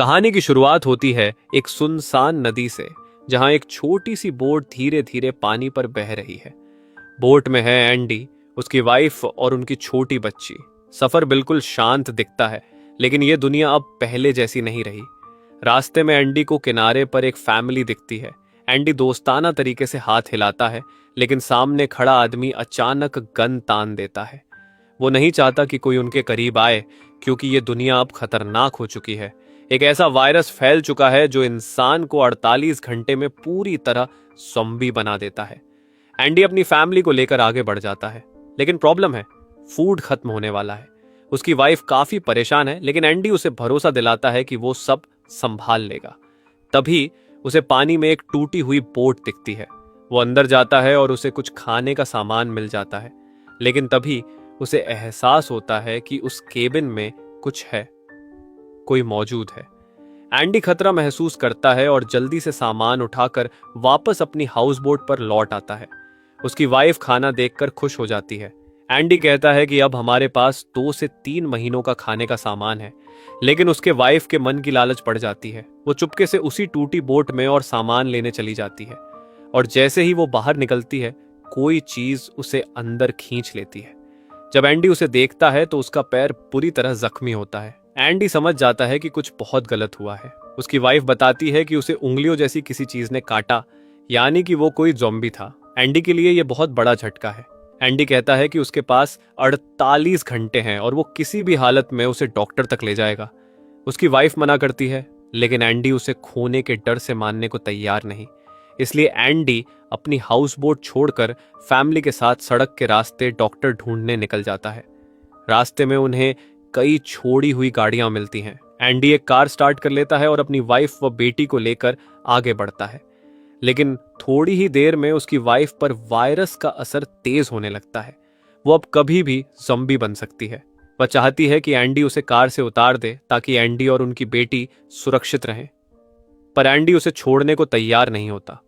कहानी की शुरुआत होती है एक सुनसान नदी से, जहां एक छोटी सी बोट धीरे धीरे पानी पर बह रही है। बोट में है एंडी, उसकी वाइफ और उनकी छोटी बच्ची। सफर बिल्कुल शांत दिखता है, लेकिन यह दुनिया अब पहले जैसी नहीं रही। रास्ते में एंडी को किनारे पर एक फैमिली दिखती है। एंडी दोस्ताना तरीके से हाथ हिलाता है, लेकिन सामने खड़ा आदमी अचानक गन तान देता है। वो नहीं चाहता कि कोई उनके करीब आए, क्योंकि ये दुनिया अब खतरनाक हो चुकी है। एक ऐसा वायरस फैल चुका है जो इंसान को 48 घंटे में पूरी तरह ज़ॉम्बी बना देता है। एंडी अपनी फैमिली को लेकर आगे बढ़ जाता है, लेकिन प्रॉब्लम है, फूड खत्म होने वाला है। उसकी वाइफ काफी परेशान है, लेकिन एंडी उसे भरोसा दिलाता है कि वो सब संभाल लेगा। तभी उसे पानी में एक टूटी हुई बोट दिखती है। वो अंदर जाता है और उसे कुछ खाने का सामान मिल जाता है, लेकिन तभी उसे एहसास होता है कि उस केबिन में कुछ है, कोई मौजूद है। एंडी खतरा महसूस करता है और जल्दी से सामान उठाकर वापस अपनी हाउस बोट पर लौट आता है। उसकी वाइफ खाना देखकर खुश हो जाती है। एंडी कहता है कि अब हमारे पास 2 से 3 महीनों का खाने का सामान है, लेकिन उसके वाइफ के मन की लालच पड़ जाती है। वो चुपके से उसी टूटी बोट में और सामान लेने चली जाती है, और जैसे ही वो बाहर निकलती है, कोई चीज उसे अंदर खींच लेती है। जब एंडी उसे देखता है तो उसका पैर पूरी तरह जख्मी होता है। एंडी समझ जाता है कि कुछ बहुत गलत हुआ है। उसकी वाइफ बताती है कि उसे उंगलियों जैसी किसी चीज ने काटा, यानी कि वो कोई ज़ॉम्बी था। एंडी के लिए यह बहुत बड़ा झटका है। एंडी कहता है कि उसके पास 48 घंटे हैं और वो किसी भी हालत में उसे डॉक्टर तक ले जाएगा। उसकी वाइफ मना करती है, लेकिन एंडी उसे खोने के डर से मानने को तैयार नहीं। इसलिए एंडी अपनी हाउस बोट छोड़कर फैमिली के साथ सड़क के रास्ते डॉक्टर ढूंढने निकल जाता है। रास्ते में उन्हें कई छोड़ी हुई गाड़ियां मिलती हैं। एंडी एक कार स्टार्ट कर लेता है और अपनी वाइफ व बेटी को लेकर आगे बढ़ता है, लेकिन थोड़ी ही देर में उसकी वाइफ पर वायरस का असर तेज होने लगता है। वो अब कभी भी ज़ॉम्बी बन सकती है। वह चाहती है कि एंडी उसे कार से उतार दे, ताकि एंडी और उनकी बेटी सुरक्षित रहें। पर एंडी उसे छोड़ने को तैयार नहीं होता।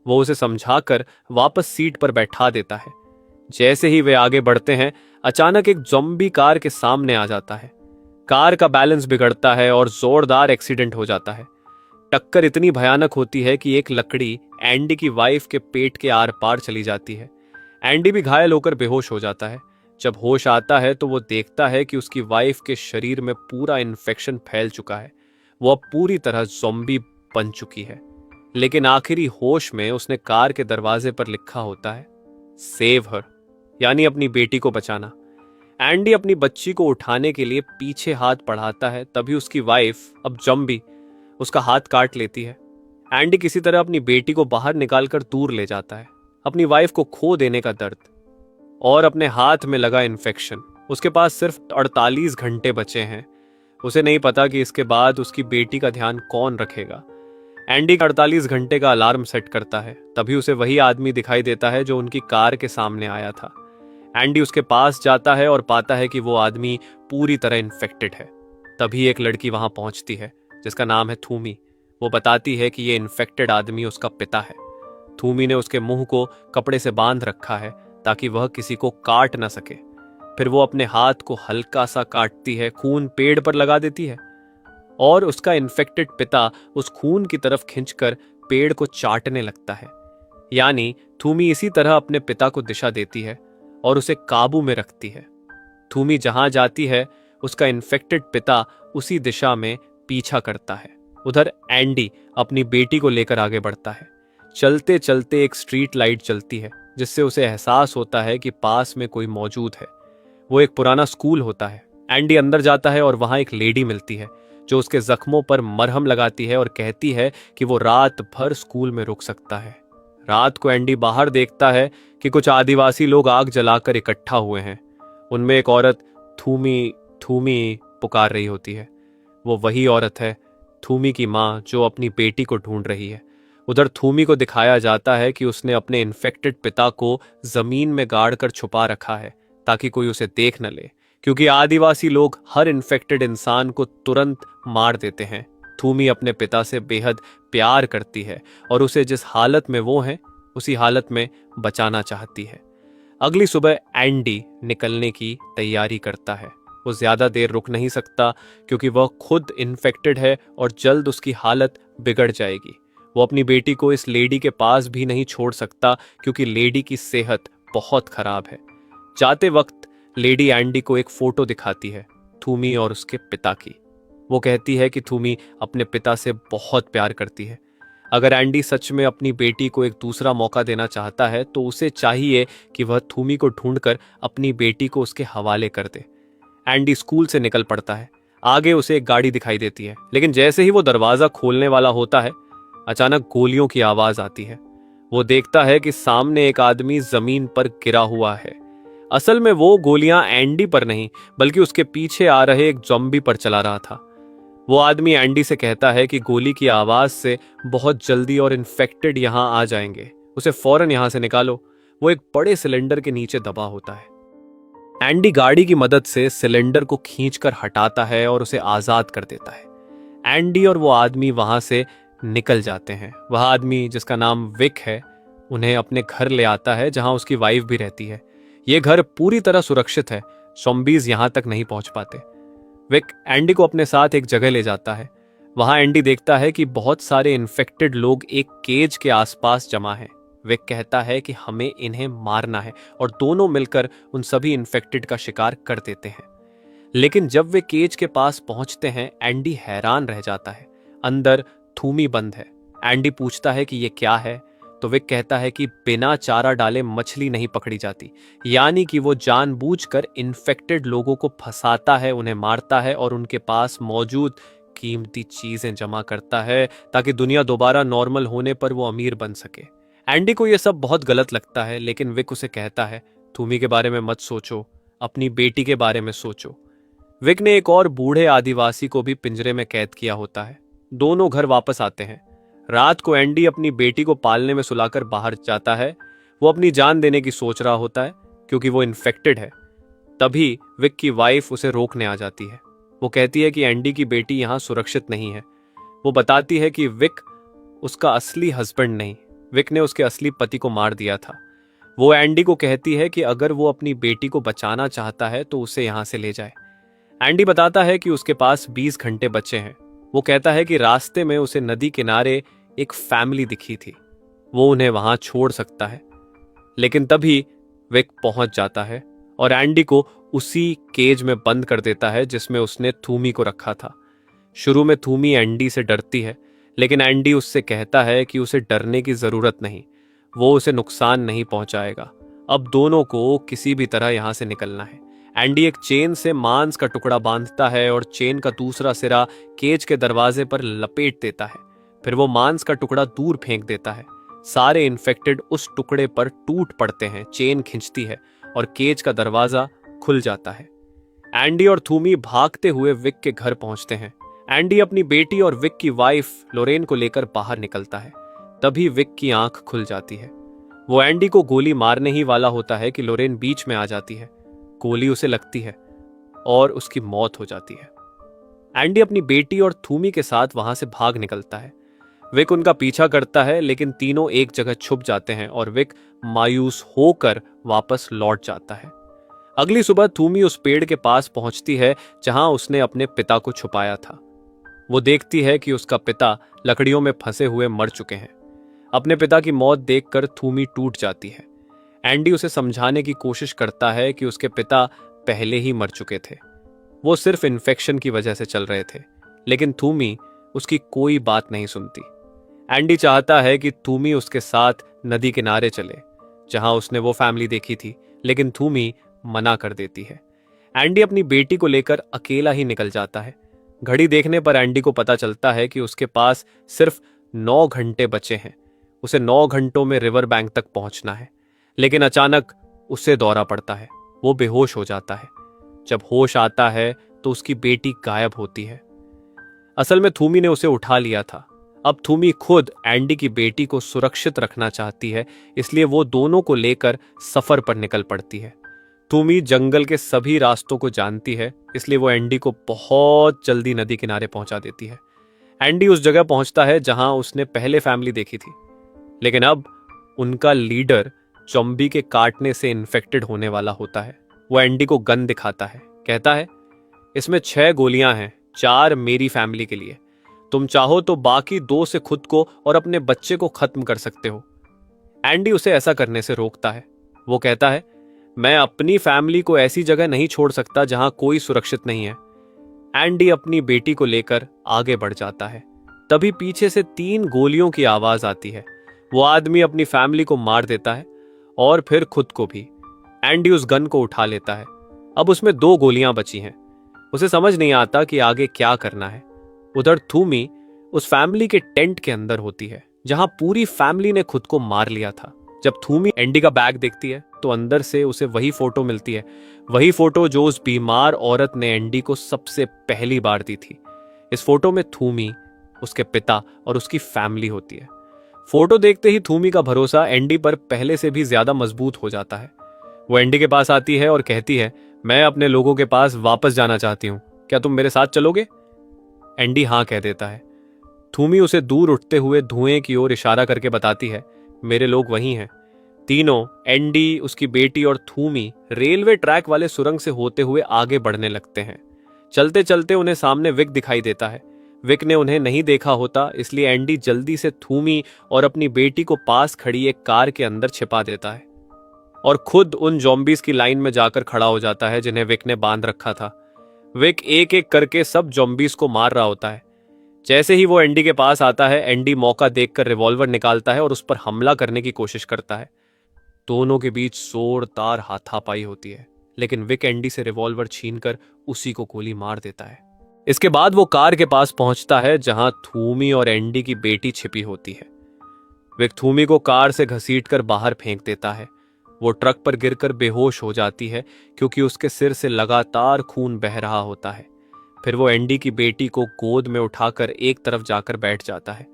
वो उसे समझाकर वापस सीट पर बैठा देता है। जैसे ही वे आगे बढ़ते हैं, अचानक एक ज़ॉम्बी कार के सामने आ जाता है। कार का बैलेंस बिगड़ता है और जोरदार एक्सीडेंट हो जाता है। टक्कर इतनी भयानक होती है कि एक लकड़ी एंडी की वाइफ के पेट के आर पार चली जाती है। एंडी भी घायल होकर बेहोश हो जाता है। जब होश आता है तो वो देखता है कि उसकी वाइफ के शरीर में पूरा इन्फेक्शन फैल चुका है। वो अब पूरी तरह ज़ॉम्बी बन चुकी है। लेकिन आखिरी होश में उसने कार के दरवाजे पर लिखा होता है, सेव हर, यानी अपनी बेटी को बचाना। एंडी अपनी बच्ची को उठाने के लिए पीछे हाथ बढ़ाता है, तभी उसकी वाइफ, अब ज़ॉम्बी, उसका हाथ काट लेती है। एंडी किसी तरह अपनी बेटी को बाहर निकालकर दूर ले जाता है। अपनी वाइफ को खो देने का दर्द और अपने हाथ में लगा इन्फेक्शन। उसके पास सिर्फ 48 घंटे बचे हैं। उसे नहीं पता कि इसके बाद उसकी बेटी का ध्यान कौन रखेगा। एंडी 48 घंटे का अलार्म सेट करता है। तभी उसे वही आदमी दिखाई देता है जो उनकी कार के सामने आया था। एंडी उसके पास जाता है और पाता है कि वो आदमी पूरी तरह इन्फेक्टेड है। तभी एक लड़की वहां पहुंचती है, जिसका नाम है थूमी। वो बताती है कि ये इन्फेक्टेड आदमी उसका पिता है। थूमी ने उसके मुंह को कपड़े से बांध रखा है, ताकि वह किसी को काट न सके। फिर वो अपने हाथ को हल्का सा काटती है, खून पेड़ पर लगा देती है, और उसका इन्फेक्टेड पिता उस खून की तरफ खींचकर पेड़ को चाटने लगता है। यानी थूमी इसी तरह अपने पिता को दिशा देती है और उसे काबू में रखती है। थूमी जहां जाती है, उसका इन्फेक्टेड पिता उसी दिशा में पीछा करता है। उधर एंडी अपनी बेटी को लेकर आगे बढ़ता है। चलते चलते एक स्ट्रीट लाइट चलती है, जिससे उसे एहसास होता है कि पास में कोई मौजूद है। वो एक पुराना स्कूल होता है। एंडी अंदर जाता है और वहां एक लेडी मिलती है, जो उसके जख्मों पर मरहम लगाती है और कहती है कि वो रात भर स्कूल में रुक सकता है। रात को एंडी बाहर देखता है कि कुछ आदिवासी लोग आग जलाकर इकट्ठा हुए हैं। उनमें एक औरत थूमी थूमी पुकार रही होती है। वो वही औरत है, थूमी की माँ, जो अपनी बेटी को ढूंढ रही है। उधर थूमी को दिखाया जाता है कि उसने अपने इन्फेक्टेड पिता को जमीन में गाड़ कर छुपा रखा है, ताकि कोई उसे देख न ले, क्योंकि आदिवासी लोग हर इन्फेक्टेड इंसान को तुरंत मार देते हैं। थूमी अपने पिता से बेहद प्यार करती है और उसे जिस हालत में वो है, उसी हालत में बचाना चाहती है। अगली सुबह एंडी निकलने की तैयारी करता है। वो ज्यादा देर रुक नहीं सकता क्योंकि वह खुद इन्फेक्टेड है और जल्द उसकी हालत बिगड़ जाएगी। वो अपनी बेटी को इस लेडी के पास भी नहीं छोड़ सकता क्योंकि लेडी की सेहत बहुत खराब है। जाते वक्त लेडी एंडी को एक फोटो दिखाती है, थूमी और उसके पिता की। वो कहती है कि थूमी अपने पिता से बहुत प्यार करती है। अगर एंडी सच में अपनी बेटी को एक दूसरा मौका देना चाहता है तो उसे चाहिए कि वह थूमी को ढूंढकर अपनी बेटी को उसके हवाले कर दे। एंडी स्कूल से निकल पड़ता है। आगे उसे एक गाड़ी दिखाई देती है, लेकिन जैसे ही वो दरवाजा खोलने वाला होता है अचानक गोलियों की आवाज आती है। वो देखता है कि सामने एक आदमी जमीन पर गिरा हुआ है। असल में वो गोलियां एंडी पर नहीं बल्कि उसके पीछे आ रहे एक ज़ॉम्बी पर चला रहा था। वो आदमी एंडी से कहता है कि गोली की आवाज से बहुत जल्दी और इन्फेक्टेड यहां आ जाएंगे, उसे फौरन यहां से निकालो। वो एक बड़े सिलेंडर के नीचे दबा होता है। एंडी गाड़ी की मदद से सिलेंडर को खींचकर हटाता है और उसे आजाद कर देता है। एंडी और वो आदमी वहां से निकल जाते हैं। वह आदमी जिसका नाम विक है उन्हें अपने घर ले आता है जहां उसकी वाइफ भी रहती है। ये घर पूरी तरह सुरक्षित है, ज़ॉम्बीज़ यहां तक नहीं पहुंच पाते। विक एंडी को अपने साथ एक जगह ले जाता है। वहां एंडी देखता है कि बहुत सारे इन्फेक्टेड लोग एक केज के आसपास जमा हैं। विक कहता है कि हमें इन्हें मारना है और दोनों मिलकर उन सभी इन्फेक्टेड का शिकार कर देते हैं। लेकिन जब वे केज के पास पहुंचते हैं एंडी हैरान रह जाता है। अंदर थूमी बंद है। एंडी पूछता है कि ये क्या है तो विक कहता है कि बिना चारा डाले मछली नहीं पकड़ी जाती, यानी कि वो जानबूझकर इन्फेक्टेड लोगों को फंसाता है, उन्हें मारता है और उनके पास मौजूद कीमती चीजें जमा करता है ताकि दुनिया दोबारा नॉर्मल होने पर वो अमीर बन सके। एंडी को यह सब बहुत गलत लगता है, लेकिन विक उसे कहता है थूमी के बारे में मत सोचो, अपनी बेटी के बारे में सोचो। विक ने एक और बूढ़े आदिवासी को भी पिंजरे में कैद किया होता है। दोनों घर वापस आते हैं। रात को एंडी अपनी बेटी को पालने में सुलाकर बाहर जाता है। वो अपनी जान देने की सोच रहा होता है क्योंकि वो इन्फेक्टेड है। तभी विक की वाइफ उसे रोकने आ जाती है। वो कहती है कि एंडी की बेटी यहाँ सुरक्षित नहीं है। वो बताती है कि विक उसका असली हस्बैंड नहीं, विक ने उसके असली पति को मार दिया था। वो एंडी को कहती है कि अगर वो अपनी बेटी को बचाना चाहता है तो उसे यहाँ से ले जाए। एंडी बताता है कि उसके पास 20 घंटे बचे हैं। वो कहता है कि रास्ते में उसे नदी किनारे एक फैमिली दिखी थी, वो उन्हें वहां छोड़ सकता है। लेकिन तभी विक पहुंच जाता है और एंडी को उसी केज में बंद कर देता है जिसमें उसने थूमी को रखा था। शुरू में थूमी एंडी से डरती है, लेकिन एंडी उससे कहता है कि उसे डरने की जरूरत नहीं, वो उसे नुकसान नहीं पहुंचाएगा। अब दोनों को किसी भी तरह यहां से निकलना है। एंडी एक चेन से मांस का टुकड़ा बांधता है और चेन का दूसरा सिरा केज के दरवाजे पर लपेट देता है। फिर वो मांस का टुकड़ा दूर फेंक देता है। सारे इन्फेक्टेड उस टुकड़े पर टूट पड़ते हैं। चेन खिंचती है और केज का दरवाजा खुल जाता है। एंडी और थूमी भागते हुए विक के घर पहुंचते हैं। एंडी अपनी बेटी और विक की वाइफ लोरेन को लेकर बाहर निकलता है। तभी विक की आंख खुल जाती है। वो एंडी को गोली मारने ही वाला होता है कि लोरेन बीच में आ जाती है। गोली उसे लगती है और उसकी मौत हो जाती है। एंडी अपनी बेटी और थूमी के साथ वहां से भाग निकलता है। विक उनका पीछा करता है, लेकिन तीनों एक जगह छुप जाते हैं और विक मायूस होकर वापस लौट जाता है। अगली सुबह थूमी उस पेड़ के पास पहुंचती है जहां उसने अपने पिता को छुपाया था। वो देखती है कि उसका पिता लकड़ियों में फंसे हुए मर चुके हैं। अपने पिता की मौत देखकर थूमी टूट जाती है। एंडी उसे समझाने की कोशिश करता है कि उसके पिता पहले ही मर चुके थे, वो सिर्फ इन्फेक्शन की वजह से चल रहे थे, लेकिन थूमी उसकी कोई बात नहीं सुनती। एंडी चाहता है कि थूमी उसके साथ नदी किनारे चले जहां उसने वो फैमिली देखी थी, लेकिन थूमी मना कर देती है। एंडी अपनी बेटी को लेकर अकेला ही निकल जाता है। घड़ी देखने पर एंडी को पता चलता है कि उसके पास सिर्फ 9 घंटे बचे हैं। उसे 9 घंटों में रिवर बैंक तक पहुंचना है, लेकिन अचानक उसे दौरा पड़ता है। वो बेहोश हो जाता है। जब होश आता है तो उसकी बेटी गायब होती है। असल में थूमी ने उसे उठा लिया था। अब थूमी खुद एंडी की बेटी को सुरक्षित रखना चाहती है, इसलिए वो दोनों को लेकर सफर पर निकल पड़ती है। थूमी जंगल के सभी रास्तों को जानती है, इसलिए वो एंडी को बहुत जल्दी नदी किनारे पहुंचा देती है। एंडी उस जगह पहुंचता है जहां उसने पहले फैमिली देखी थी, लेकिन अब उनका लीडर ज़ॉम्बी के काटने से इन्फेक्टेड होने वाला होता है। वो एंडी को गन दिखाता है, कहता है इसमें 6 गोलियां हैं, 4 मेरी फैमिली के लिए। तुम चाहो तो बाकी 2 से खुद को और अपने बच्चे को खत्म कर सकते हो। एंडी उसे ऐसा करने से रोकता है। वो कहता है, मैं अपनी फैमिली को ऐसी जगह नहीं छोड़ सकता जहां कोई सुरक्षित नहीं है। एंडी अपनी बेटी को लेकर आगे बढ़ जाता है। तभी पीछे से 3 गोलियों की आवाज आती है। वो आदमी अपनी फैमिली को मार देता है और फिर खुद को भी। एंडी उस गन को उठा लेता है। अब उसमें 2 गोलियां बची हैं। उसे समझ नहीं आता कि आगे क्या करना है। उधर थूमी उस फैमिली के टेंट के अंदर होती है जहां पूरी फैमिली ने खुद को मार लिया था। जब थूमी एंडी का बैग देखती है तो अंदर से उसे वही फोटो मिलती है, वही फोटो जो उस बीमार औरत ने एंडी को सबसे पहली बार दी थी। इस फोटो में थूमी, उसके पिता और उसकी फैमिली होती है। फोटो देखते ही थूमी का भरोसा एंडी पर पहले से भी ज्यादा मजबूत हो जाता है। वो एंडी के पास आती है और कहती है, मैं अपने लोगों के पास वापस जाना चाहती हूँ, क्या तुम मेरे साथ चलोगे? एंडी हाँ कह देता है। थूमी उसे दूर उठते हुए धुएं की ओर इशारा करके बताती है, मेरे लोग वहीं हैं। तीनों, एंडी, उसकी बेटी और थूमी, रेलवे ट्रैक वाले सुरंग से होते हुए आगे बढ़ने लगते हैं। चलते चलते उन्हें सामने विक दिखाई देता है। विक ने उन्हें नहीं देखा होता, इसलिए एंडी जल्दी से थूमी और अपनी बेटी को पास खड़ी एक कार के अंदर छिपा देता है और खुद उन ज़ॉम्बीज़ की लाइन में जाकर खड़ा हो जाता है जिन्हें विक ने बांध रखा था। विक एक एक करके सब ज़ॉम्बीज़ को मार रहा होता है। जैसे ही वो एंडी के पास आता है, एंडी मौका देखकर रिवॉल्वर निकालता है और उस पर हमला करने की कोशिश करता है। दोनों के बीच जोरदार हाथापाई होती है, लेकिन विक एंडी से रिवॉल्वर छीनकर उसी को गोली मार देता है। इसके बाद वो कार के पास पहुंचता है जहां थूमी और एंडी की बेटी छिपी होती है। विक थूमी को कार से घसीटकर बाहर फेंक देता है। वो ट्रक पर गिरकर बेहोश हो जाती है क्योंकि उसके सिर से लगातार खून बह रहा होता है। फिर वो एंडी की बेटी को गोद में उठाकर एक तरफ जाकर बैठ जाता है।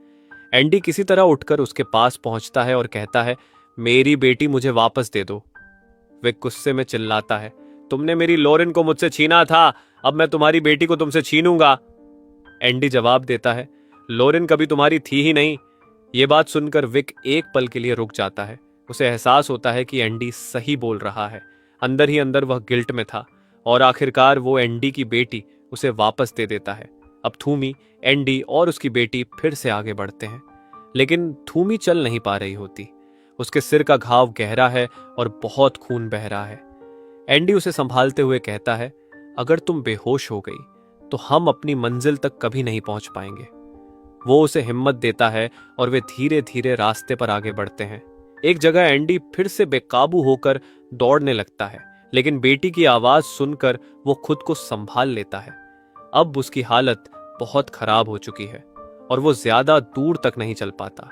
एंडी किसी तरह उठकर उसके पास पहुंचता है और कहता है, मेरी बेटी मुझे वापस दे दो। विक गुस्से में चिल्लाता है, तुमने मेरी लॉरेन को मुझसे छीना था, अब मैं तुम्हारी बेटी को तुमसे छीनूंगा। एंडी जवाब देता है, लॉरेन कभी तुम्हारी थी ही नहीं। ये बात सुनकर विक एक पल के लिए रुक जाता है। उसे एहसास होता है कि एंडी सही बोल रहा है। अंदर ही अंदर वह गिल्ट में था और आखिरकार वो एंडी की बेटी उसे वापस दे देता है। अब थूमी, एंडी और उसकी बेटी फिर से आगे बढ़ते हैं, लेकिन थूमी चल नहीं पा रही होती। उसके सिर का घाव गहरा है और बहुत खून बह रहा है। एंडी उसे संभालते हुए कहता है, अगर तुम बेहोश हो गई तो हम अपनी मंजिल तक कभी नहीं पहुंच पाएंगे। वो उसे हिम्मत देता है और वे धीरे धीरे रास्ते पर आगे बढ़ते हैं। एक जगह एंडी फिर से बेकाबू होकर दौड़ने लगता है, लेकिन बेटी की आवाज सुनकर वो खुद को संभाल लेता है। अब उसकी हालत बहुत खराब हो चुकी है और वो ज्यादा दूर तक नहीं चल पाता।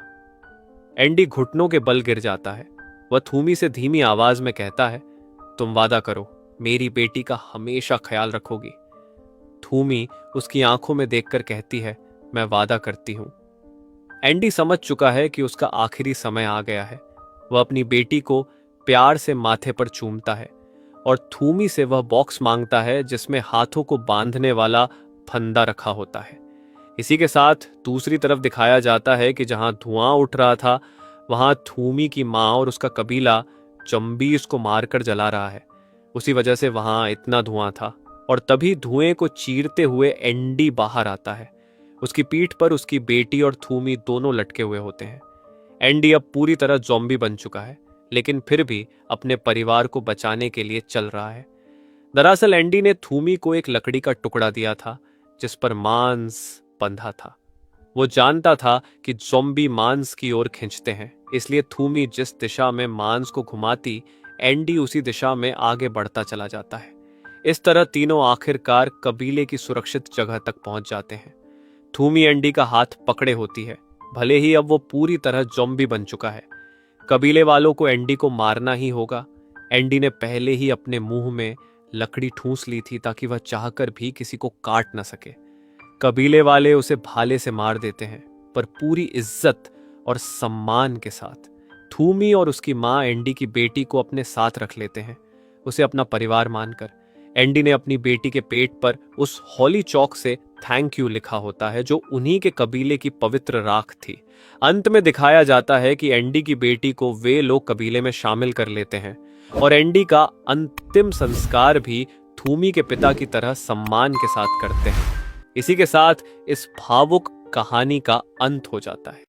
एंडी घुटनों के बल गिर जाता है। वह थूमी से धीमी आवाज में कहता है, तुम वादा करो, मेरी बेटी का हमेशा ख्याल रखोगी। थूमी उसकी आंखों में देखकर कहती है, मैं वादा करती हूं। एंडी समझ चुका है कि उसका आखिरी समय आ गया है। वह अपनी बेटी को प्यार से माथे पर चूमता है और थूमी से वह बॉक्स मांगता है जिसमें हाथों को बांधने वाला फंदा रखा होता है। इसी के साथ दूसरी तरफ दिखाया जाता है कि जहां धुआं उठ रहा था, वहां थूमी की मां और उसका कबीला ज़ॉम्बीज़ को मारकर जला रहा है। उसी वजह से वहां इतना धुआं था और तभी धुएं को चीरते हुए एंडी बाहर आता है। उसकी पीठ पर उसकी बेटी और थूमी दोनों लटके हुए होते हैं। एंडी अब पूरी तरह ज़ॉम्बी बन चुका है, लेकिन फिर भी अपने परिवार को बचाने के लिए चल रहा है। दरअसल एंडी ने थूमी को एक लकड़ी का टुकड़ा दिया था जिस पर मांस बंधा था। वो जानता था कि ज़ॉम्बी मांस की ओर खींचते हैं, इसलिए थूमी जिस दिशा में मांस को घुमाती, एंडी उसी दिशा में आगे बढ़ता चला जाता है। इस तरह तीनों आखिरकार कबीले की सुरक्षित जगह तक पहुंच जाते हैं। थूमी एंडी का हाथ पकड़े होती है, भले ही अब वो पूरी तरह ज़ॉम्बी बन चुका है। कबीले वालों को एंडी को मारना ही होगा। एंडी ने पहले ही अपने मुंह में लकड़ी ठूंस ली थी ताकि वह चाहकर भी किसी को काट न सके। कबीले वाले उसे भाले से मार देते हैं, पर पूरी इज्जत और सम्मान के साथ। थूमी और उसकी मां एंडी की बेटी को अपने साथ रख लेते हैं, उसे अपना परिवार मानकर। एंडी ने अपनी बेटी के पेट पर उस हॉली चौक से थैंक यू लिखा होता है जो उन्हीं के कबीले की पवित्र राख थी। अंत में दिखाया जाता है कि एंडी की बेटी को वे लोग कबीले में शामिल कर लेते हैं और एंडी का अंतिम संस्कार भी थूमी के पिता की तरह सम्मान के साथ करते हैं। इसी के साथ इस भावुक कहानी का अंत हो जाता है।